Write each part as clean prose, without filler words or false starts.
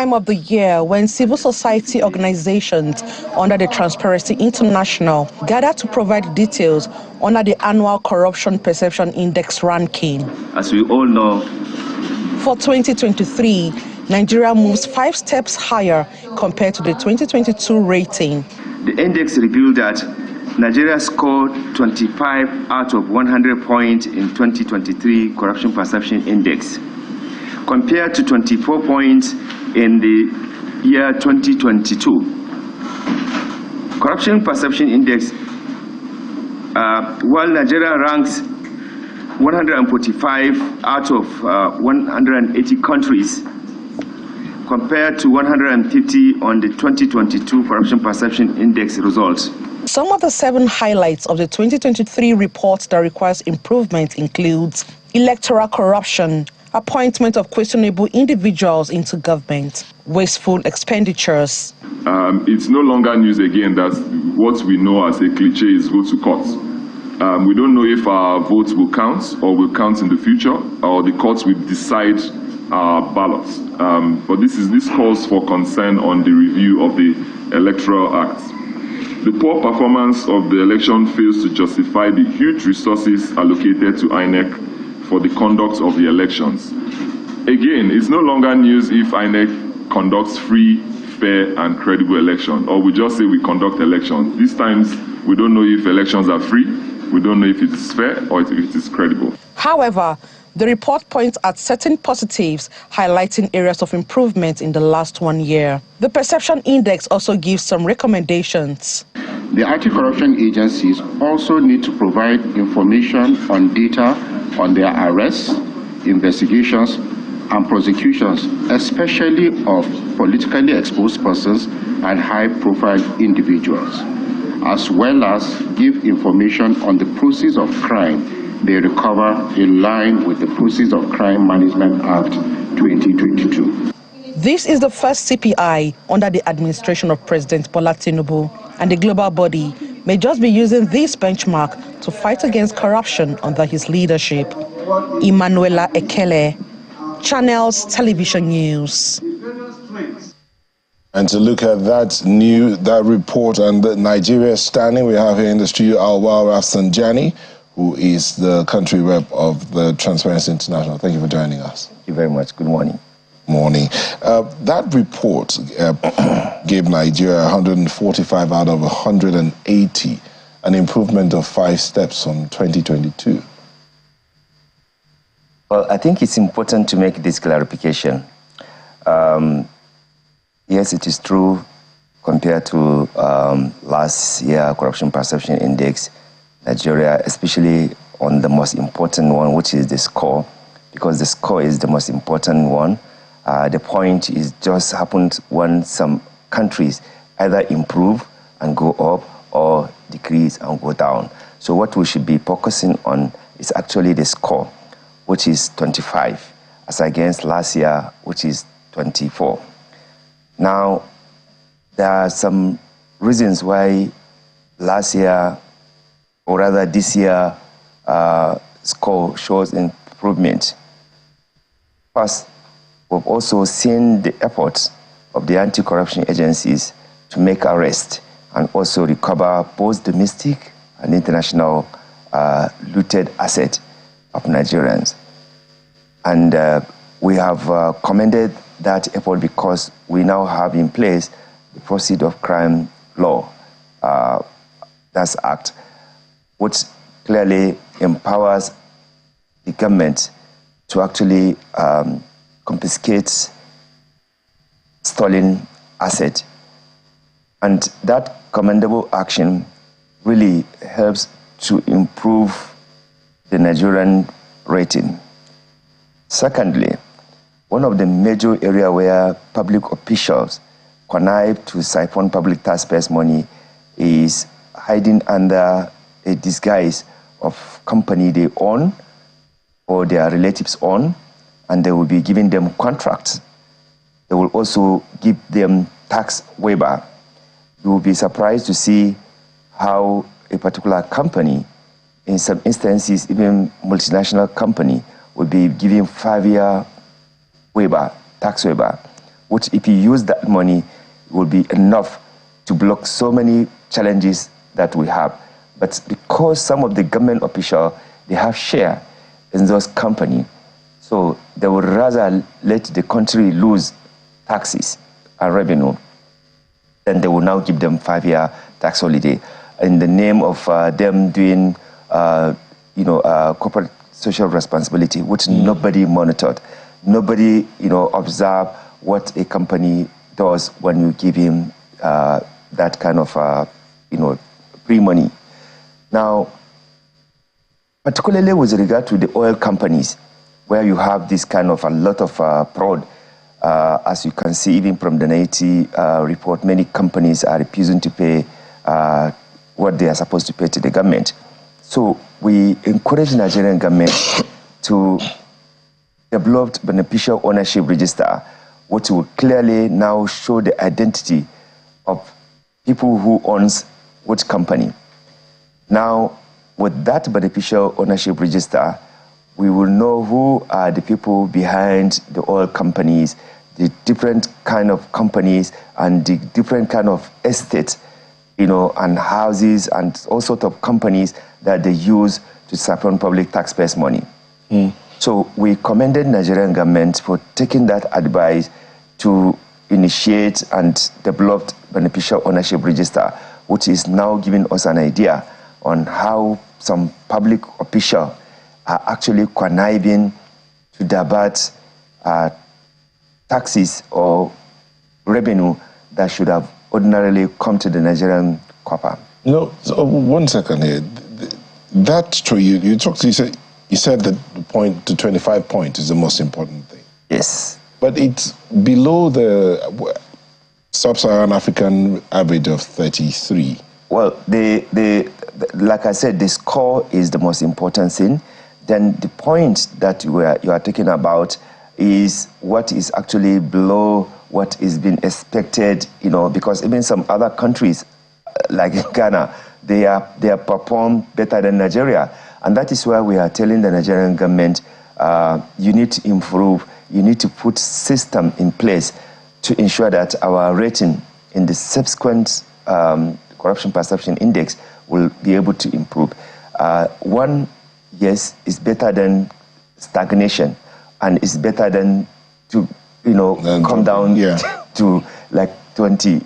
time of the year when civil society organizations under the Transparency International gather to provide details under the annual Corruption Perception Index ranking. As we all know, for 2023, Nigeria moves 5 steps higher compared to the 2022 rating. The index revealed that Nigeria scored 25 out of 100 points in 2023 Corruption Perception Index, compared to 24 points in the year 2022. Corruption Perception Index, while Nigeria ranks 145 out of 180 countries, compared to 150 on the 2022 Corruption Perception Index results. Some of the 7 highlights of the 2023 report that requires improvement includes electoral corruption, appointment of questionable individuals into government, wasteful expenditures. It's no longer news again that what we know as a cliche is go to court. We don't know if our votes will count or will count in the future, or the courts will decide our ballots. But this calls for concern on the review of the Electoral Act. The poor performance of the election fails to justify the huge resources allocated to INEC for the conduct of the elections. Again, it's no longer news if INEC conducts free, fair, and credible election, or we just say we conduct elections. These times, we don't know if elections are free, we don't know if it is fair, or if it is credible. However, the report points at certain positives, highlighting areas of improvement in the last 1 year. The Perception Index also gives some recommendations. The anti-corruption agencies also need to provide information on data on their arrests, investigations, and prosecutions, especially of politically exposed persons and high-profile individuals, as well as give information on the proceeds of crime they recover in line with the Proceeds of Crime Management Act 2022. This is the first CPI under the administration of President Bola Tinubu, and the global body may just be using this benchmark to fight against corruption under his leadership. Emanuela Ekele, Channels Television News. And to look at that report and the Nigeria standing, we have here in the studio Rafsanjani, who is the country rep of the Transparency International. Thank you for joining us. Thank you very much. Good morning. Morning. That report gave Nigeria 145 out of 180, an improvement of 5 steps from 2022. Well, I think it's important to make this clarification. Yes, it is true, compared to last year Corruption Perception Index, Nigeria, especially on the most important one, which is the score, because the score is the most important one. The point is just happened when some countries either improve and go up or decrease and go down. So what we should be focusing on is actually the score, which is 25, as against last year, which is 24. Now, there are some reasons why last year, or rather this year, score shows improvement. First, we've also seen the efforts of the anti-corruption agencies to make arrests and also recover both domestic and international looted assets of Nigerians. And we have commended that effort because we now have in place the Proceeds of Crime Law, that's Act, which clearly empowers the government to actually confiscate stolen assets. And that commendable action really helps to improve the Nigerian rating. Secondly, one of the major areas where public officials connive to siphon public taxpayers' money is hiding under a disguise of company they own or their relatives own, and they will be giving them contracts. They will also give them tax waiver. You will be surprised to see how a particular company, in some instances, even multinational company, will be giving 5-year waiver, tax waiver, which if you use that money, will be enough to block so many challenges that we have. But because some of the government officials, they have share in those companies, so they would rather let the country lose taxes and revenue, then they will now give them 5-year tax holiday in the name of them doing, corporate social responsibility, which nobody monitored. Nobody, observe what a company does when you give him that kind of, free money. Now, particularly with regard to the oil companies, where you have this kind of a lot of fraud, as you can see, even from the 90 report, many companies are refusing to pay what they are supposed to pay to the government. So we encourage the Nigerian government to develop beneficial ownership register, which will clearly now show the identity of people who owns which company. Now, with that beneficial ownership register, we will know who are the people behind the oil companies, the different kind of companies, and the different kind of estates, and houses, and all sorts of companies that they use to siphon public taxpayers' money. So we commended Nigerian government for taking that advice to initiate and develop beneficial ownership register, which is now giving us an idea on how some public officials are actually conniving to divert taxes or revenue that should have ordinarily come to the Nigerian copper. So 1 second here. That's true. You said that the 25 point is the most important thing. Yes. But it's below the sub-Saharan African average of 33. Well, like I said, the score is the most important thing. Then the point that you are talking about is what is actually below what is being expected, because even some other countries, like Ghana, they have performed better than Nigeria. And that is why we are telling the Nigerian government, you need to improve, you need to put system in place to ensure that our rating in the subsequent corruption perception index will be able to improve. One, yes, is better than stagnation, and it's better than to, come down to like 20,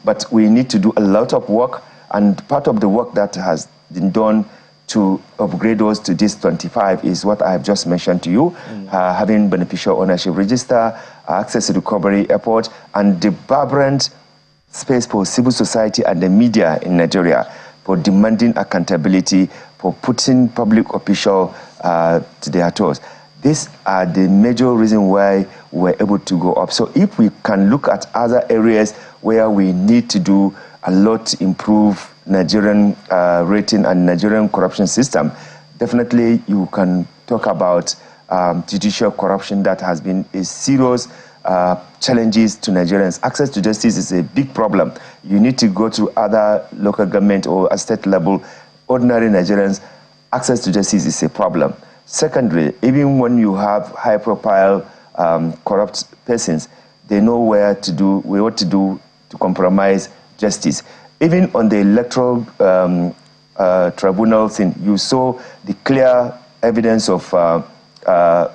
But we need to do a lot of work, and part of the work that has been done to upgrade us to this 25 is what I have just mentioned to you, having beneficial ownership register, access to recovery effort, and the vibrant space for civil society and the media in Nigeria for demanding accountability, for putting public officials to their toes. These are the major reasons why we're able to go up. So if we can look at other areas where we need to do a lot to improve Nigerian rating and Nigerian corruption system, definitely you can talk about judicial corruption that has been a serious challenges to Nigerians. Access to justice is a big problem. You need to go to other local government or a state level. Ordinary Nigerians, access to justice is a problem. Secondly, even when you have high-profile corrupt persons, they know what to do to compromise justice. Even on the electoral tribunal thing, you saw the clear evidence of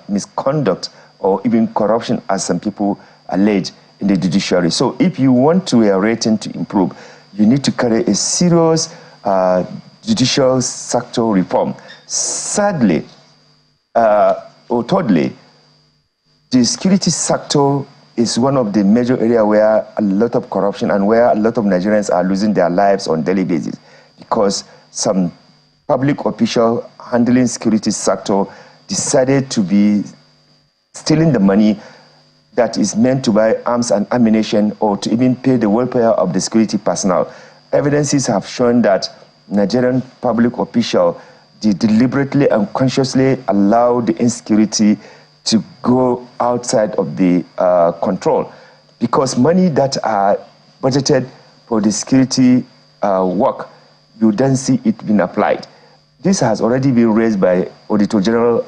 misconduct or even corruption, as some people allege in the judiciary. So if you want a rating to improve, you need to carry a serious judicial sector reform. Sadly, or thirdly, the security sector is one of the major areas where a lot of corruption and where a lot of Nigerians are losing their lives on a daily basis, because some public official handling security sector decided to be stealing the money that is meant to buy arms and ammunition or to even pay the welfare of the security personnel. Evidences have shown that Nigerian public officials deliberately and consciously allow the insecurity to go outside of the control, because money that are budgeted for the security work, you don't see it being applied. This has already been raised by Auditor General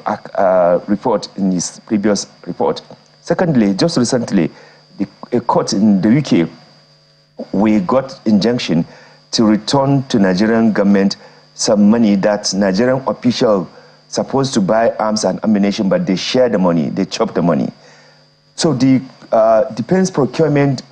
report in his previous report. Secondly, just recently, the court in the UK, we got injunction to return to Nigerian government some money that Nigerian officials supposed to buy arms and ammunition, but they share the money, they chop the money. So the defense procurement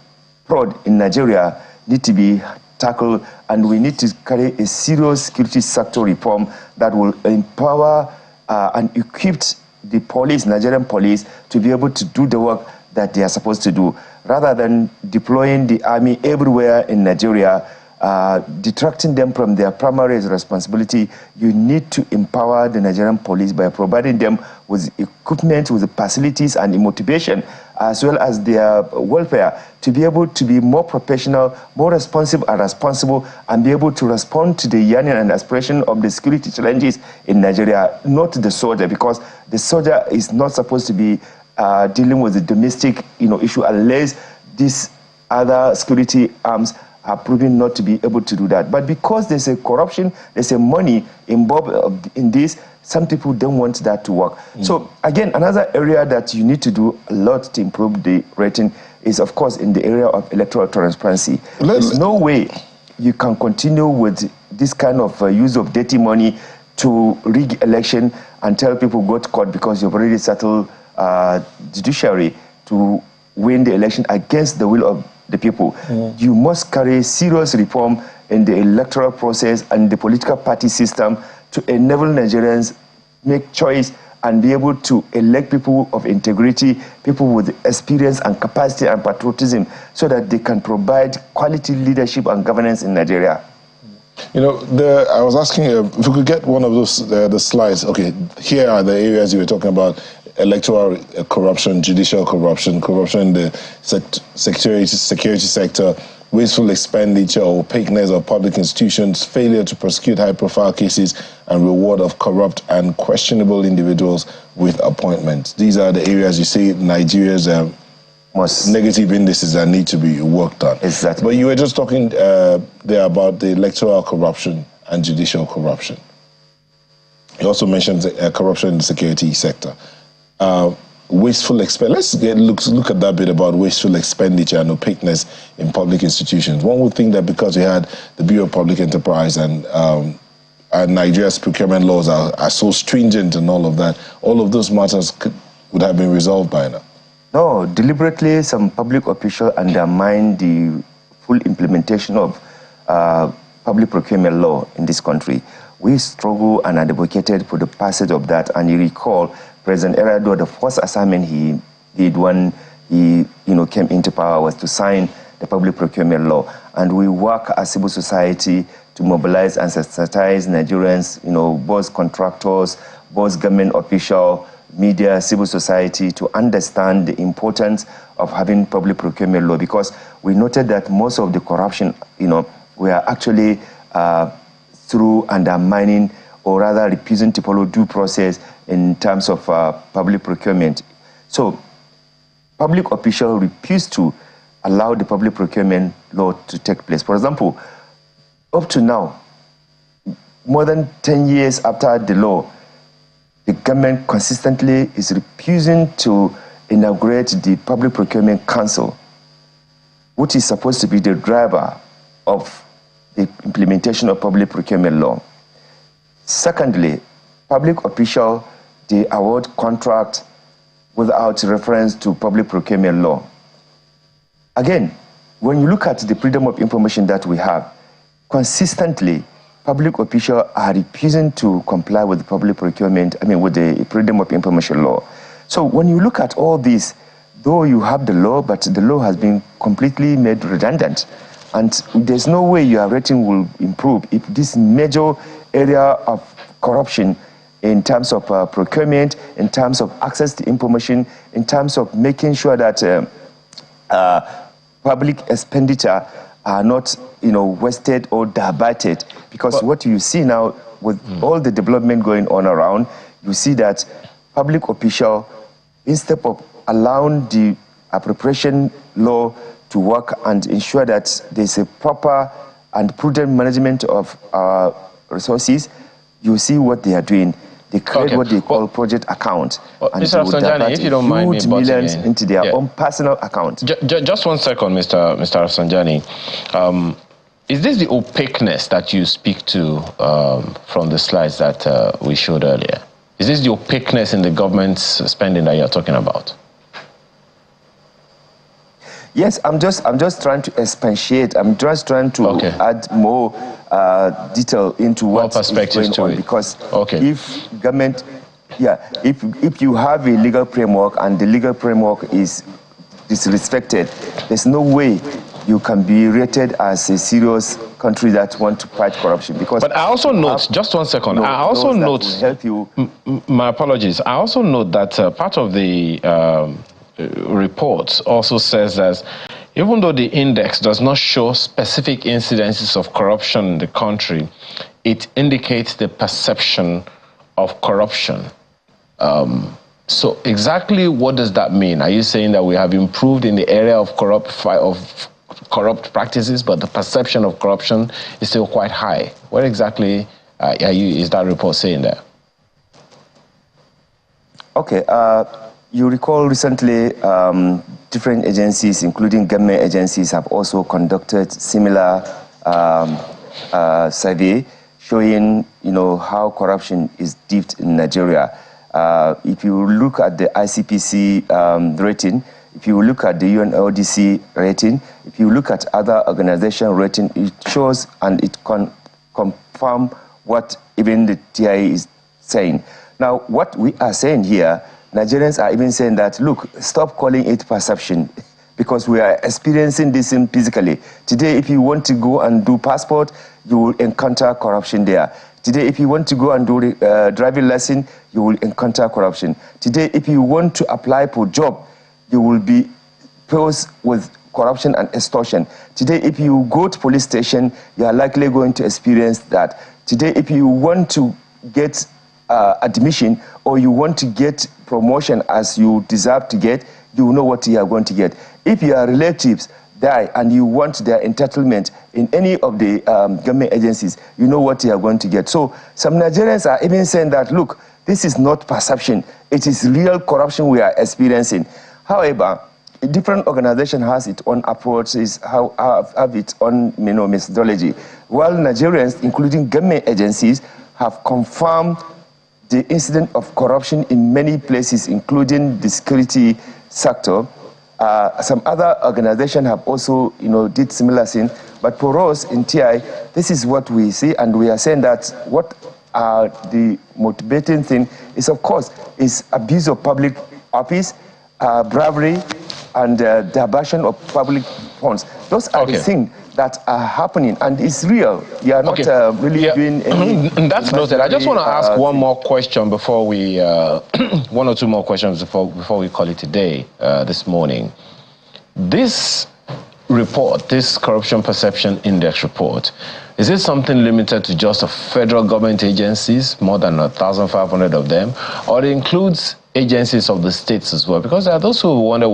fraud in Nigeria need to be tackled, and we need to carry a serious security sector reform that will empower and equip the police, Nigerian police, to be able to do the work that they are supposed to do, rather than deploying the army everywhere in Nigeria, detracting them from their primary responsibility. You need to empower the Nigerian police by providing them with equipment, with the facilities and the motivation, as well as their welfare, to be able to be more professional, more responsive and responsible, and be able to respond to the yearning and aspiration of the security challenges in Nigeria, not the soldier, because the soldier is not supposed to be dealing with the domestic issue unless these other security arms are proven not to be able to do that. But because there's a corruption, there's a money involved in this, some people don't want that to work. So again, another area that you need to do a lot to improve the rating is, of course, in the area of electoral transparency. There's no way you can continue with this kind of use of dirty money to rig election and tell people go to court because you've already settled judiciary to win the election against the will of the people. You must carry serious reform in the electoral process and the political party system to enable Nigerians make choice and be able to elect people of integrity, people with experience and capacity and patriotism, so that they can provide quality leadership and governance in Nigeria. I was asking if we could get one of those the slides. Okay, here are the areas you were talking about: electoral corruption, judicial corruption, corruption in the security sector, wasteful expenditure, opaqueness of public institutions, failure to prosecute high-profile cases, and reward of corrupt and questionable individuals with appointments. These are the areas you see Nigeria's most negative indices that need to be worked on. Exactly. But you were just talking there about the electoral corruption and judicial corruption. You also mentioned corruption in the security sector. Wasteful expenditure. Let's look at that bit about wasteful expenditure and opaqueness in public institutions. One would think that because we had the Bureau of Public Enterprise and Nigeria's procurement laws are so stringent and all of that, all of those matters would have been resolved by now. No, deliberately some public officials undermine the full implementation of public procurement law in this country. We struggled and advocated for the passage of that, and you recall President Erado, the first assignment he did when he came into power was to sign the public procurement law. And we work as civil society to mobilize and sensitize Nigerians, both contractors, both government officials, media, civil society, to understand the importance of having public procurement law, because we noted that most of the corruption, we are actually through undermining or rather refusing to follow due process in terms of public procurement. So public officials refuse to allow the public procurement law to take place. For example, up to now, more than 10 years after the law, the government consistently is refusing to inaugurate the Public Procurement Council, which is supposed to be the driver of the implementation of public procurement law. Secondly, public officials, they award contracts without reference to public procurement law. Again, when you look at the freedom of information that we have, consistently, public officials are refusing to comply with the public procurement, with the freedom of information law. So when you look at all this, though you have the law, but the law has been completely made redundant. And there's no way your rating will improve if this major area of corruption in terms of procurement, in terms of access to information, in terms of making sure that public expenditure are not wasted or diverted. Because what you see now with all the development going on around, you see that public officials, instead of allowing the appropriation law to work and ensure that there's a proper and prudent management of our resources, you see what they are doing. They create what they call project account. And Mr. Rafsanjani, if you don't mind me millions in, into their own personal account. Just 1 second, Mr. Rafsanjani. Is this the opaqueness that you speak to from the slides that we showed earlier? Is this the opaqueness in the government's spending that you're talking about? Yes, I'm just trying to expatiate. I'm just trying to add more detail into what is going on, because if government, if you have a legal framework and the legal framework is disrespected, there's no way you can be rated as a serious country that want to fight corruption. Because but I also note, just 1 second, I also note, help you. My apologies, I also note that part of the report also says that even though the index does not show specific incidences of corruption in the country, it indicates the perception of corruption. So exactly what does that mean? Are you saying that we have improved in the area of corrupt practices, but the perception of corruption is still quite high? What exactly is that report saying there? Okay, you recall recently different agencies, including government agencies, have also conducted similar survey showing, how corruption is deep in Nigeria. If you look at the ICPC rating, if you look at the UNODC rating, if you look at other organization rating, it shows and it can confirm what even the TIE is saying. Now, what we are saying here, Nigerians are even saying that, look, stop calling it perception, because we are experiencing this physically. Today, if you want to go and do passport, you will encounter corruption there. Today, if you want to go and do driving lesson, you will encounter corruption. Today, if you want to apply for job, you will be posed with corruption and extortion. Today, if you go to police station, you are likely going to experience that. Today, if you want to get admission or you want to get promotion as you deserve to get, you know what you are going to get. If your relatives die and you want their entitlement in any of the government agencies, you know what you are going to get. So some Nigerians are even saying that, look, this is not perception. It is real corruption we are experiencing. However, a different organization has its own approaches, have its own methodology. While Nigerians, including government agencies, have confirmed the incident of corruption in many places, including the security sector. Some other organizations have also, did similar thing. But for us in TI, this is what we see, and we are saying that what the motivating thing is, of course, is abuse of public office, bribery, and diversion of public funds. Those are the things that are happening, and it's real. You are not really doing any... That's noted. I just want to ask one more question before we... one or two more questions before we call it a day this morning. This report, this Corruption Perception Index report, is it something limited to just the federal government agencies, more than 1,500 of them, or it includes agencies of the states as well? Because there are those who wonder,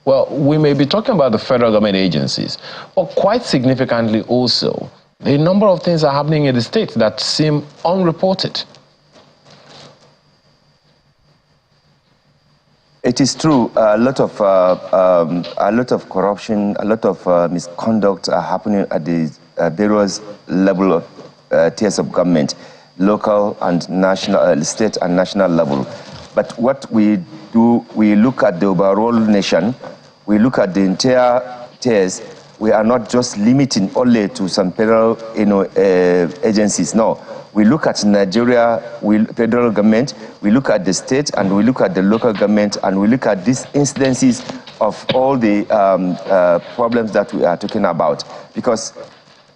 well, we may be talking about the federal government agencies, but quite significantly also, a number of things are happening in the states that seem unreported. It is true. A lot of corruption, a lot of misconduct are happening at the various level of tiers of government, local and national, state and national level. But what we do, we look at the overall nation. We look at the entire tiers. We are not just limiting only to some federal, agencies. No, we look at Nigeria, federal government. We look at the state, and we look at the local government, and we look at these incidences of all the problems that we are talking about. Because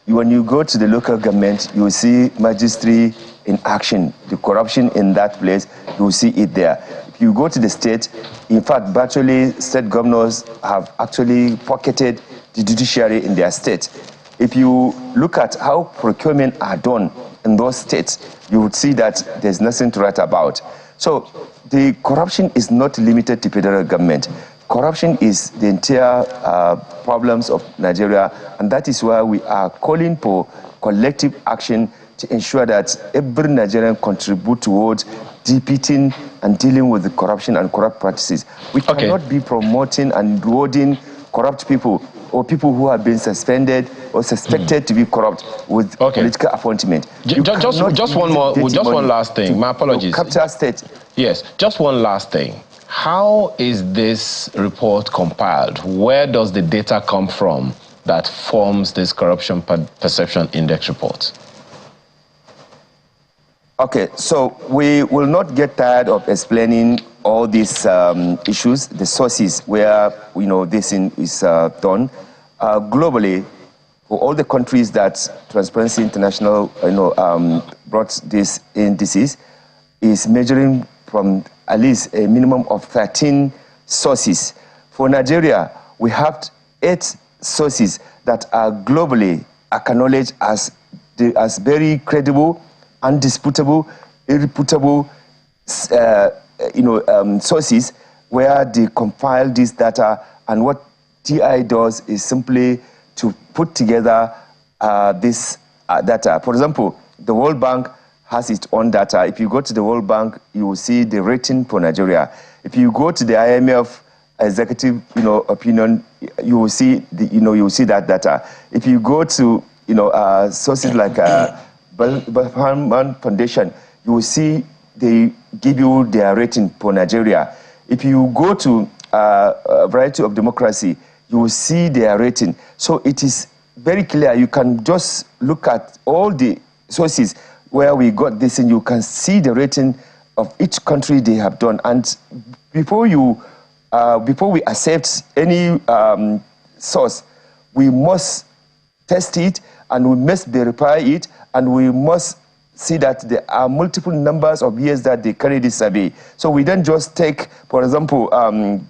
when you go to the local government, you will see magistracy in action. The corruption in that place, you will see it there. If you go to the state, in fact, virtually state governors have actually pocketed the judiciary in their state. If you look at how procurement are done in those states, you would see that there's nothing to write about. So the corruption is not limited to federal government. Corruption is the entire problems of Nigeria, and that is why we are calling for collective action to ensure that every Nigerian contribute towards defeating and dealing with the corruption and corrupt practices. We cannot be promoting and rewarding corrupt people or people who have been suspended or suspected to be corrupt with political appointment. Just one last thing. My apologies. Capture state. Yes, just one last thing. How is this report compiled? Where does the data come from that forms this corruption perception index report? Okay, so we will not get tired of explaining all these issues, the sources where this is done. Globally, for all the countries that Transparency International brought these indices, is measuring from at least a minimum of 13 sources. For Nigeria, we have 8 sources that are globally acknowledged as very credible, undisputable, irrefutable, sources where they compile this data, and what TI does is simply to put together this data. For example, the World Bank has its own data. If you go to the World Bank, you will see the rating for Nigeria. If you go to the IMF executive, opinion, you will see you will see that data. If you go to sources like Bahman Foundation, you will see they give you their rating for Nigeria. If you go to a Variety of Democracy, you will see their rating. So it is very clear. You can just look at all the sources where we got this, and you can see the rating of each country they have done. And before we accept any source, we must test it, and we must verify it, and we must see that there are multiple numbers of years that they carry this survey. So we don't just take, for example,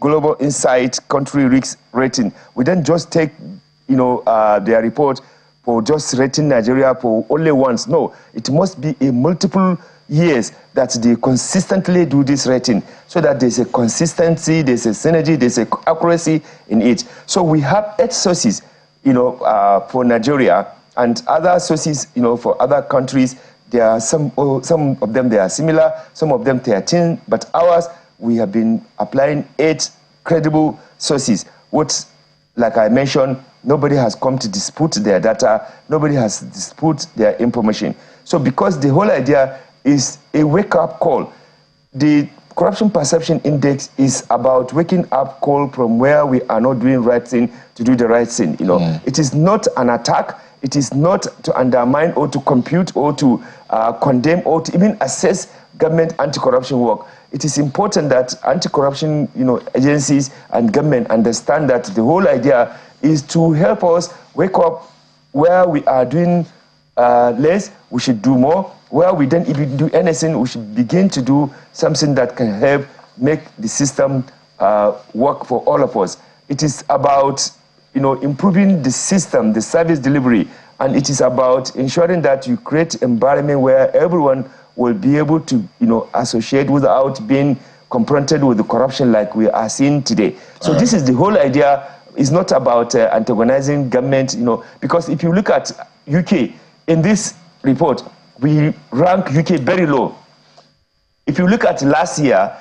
Global Insight country risk rating. We don't just take, their report for just rating Nigeria for only once. No, it must be a multiple years that they consistently do this rating, so that there's a consistency, there's a synergy, there's a accuracy in it. So we have 8 sources, for Nigeria, and other sources, for other countries. There are some of them they are similar, some of them 13, but ours, we have been applying 8 credible sources, which, like I mentioned, nobody has come to dispute their data, nobody has disputed their information. So because the whole idea is a wake-up call, the Corruption Perception Index is about waking up call from where we are not doing right thing to do the right thing. It is not an attack. It is not to undermine or to compute or to condemn or to even assess government anti-corruption work. It is important that anti-corruption agencies and government understand that the whole idea is to help us wake up where we are doing less, we should do more. Where we don't even do anything, we should begin to do something that can help make the system work for all of us. It is about improving the system, the service delivery, and it is about ensuring that you create an environment where everyone will be able to associate without being confronted with the corruption like we are seeing today. So this is the whole idea. It's not about antagonizing government, because if you look at UK, in this report, we rank UK very low. If you look at last year,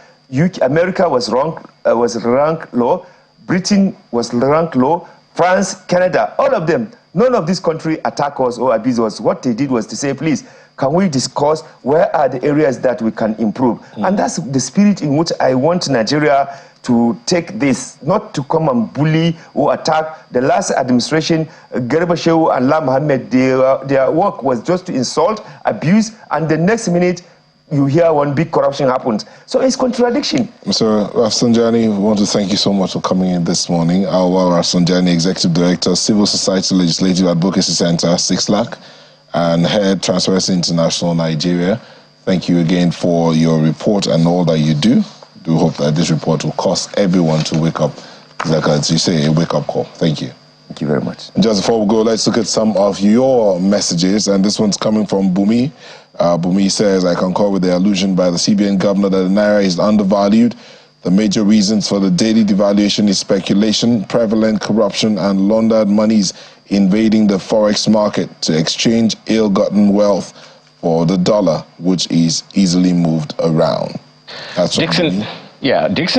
America was ranked low, Britain was ranked low, France, Canada, all of them. None of these countries attack us or abuse us. What they did was to say, please, can we discuss where are the areas that we can improve? And that's the spirit in which I want Nigeria to take this, not to come and bully or attack. The last administration, Garba Shehu and La Mohammed, their work was just to insult, abuse, and the next minute you hear one big corruption happened. So it's contradiction. Mr. Rafsanjani, we want to thank you so much for coming in this morning. Awa Rafsanjani, Executive Director, Civil Society Legislative Advocacy Center, 6LAC, and Head Transparency International Nigeria. Thank you again for your report and all that you do. Do hope that this report will cause everyone to wake up, like as you say, a wake-up call. Thank you. Thank you very much. And just before we go, let's look at some of your messages, and this one's coming from Bumi. Bumi says, I concur with the allusion by the CBN governor that the Naira is undervalued. The major reasons for the daily devaluation is speculation, prevalent corruption, and laundered monies invading the forex market to exchange ill-gotten wealth for the dollar, which is easily moved around. That's Dixon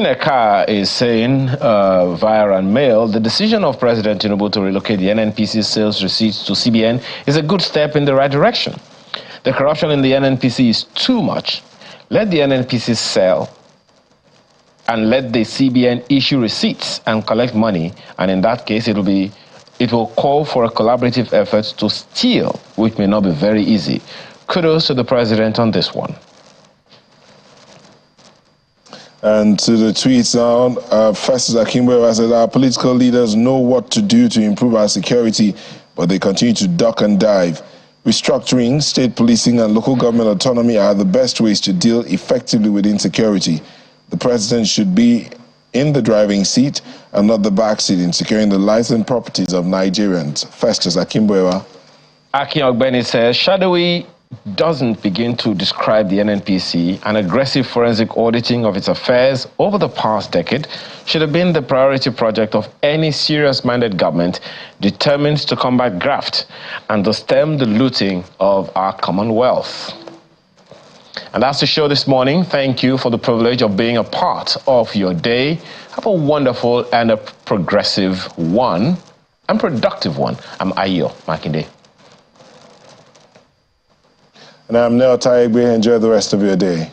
Eka is saying via an mail, the decision of President Tinubu to relocate the NNPC sales receipts to CBN is a good step in the right direction. The corruption in the NNPC is too much. Let the NNPC sell and let the CBN issue receipts and collect money, and in that case it will call for a collaborative effort to steal, which may not be very easy. Kudos to the president on this one. And to the tweets now, Festus Akimbo said, our political leaders know what to do to improve our security, but they continue to duck and dive. Restructuring, state policing, and local government autonomy are the best ways to deal effectively with insecurity. The president should be in the driving seat and not the back seat in securing the lives and properties of Nigerians. Festus Akimbo. Akin Ogbeni says, shadowy doesn't begin to describe the NNPC. An aggressive forensic auditing of its affairs over the past decade should have been the priority project of any serious-minded government determined to combat graft and to stem the looting of our commonwealth. And that's the show this morning. Thank you for the privilege of being a part of your day. Have a wonderful and a progressive one and productive one. I'm Ayo Makinde. And I'm Nel Taigbe. Enjoy the rest of your day.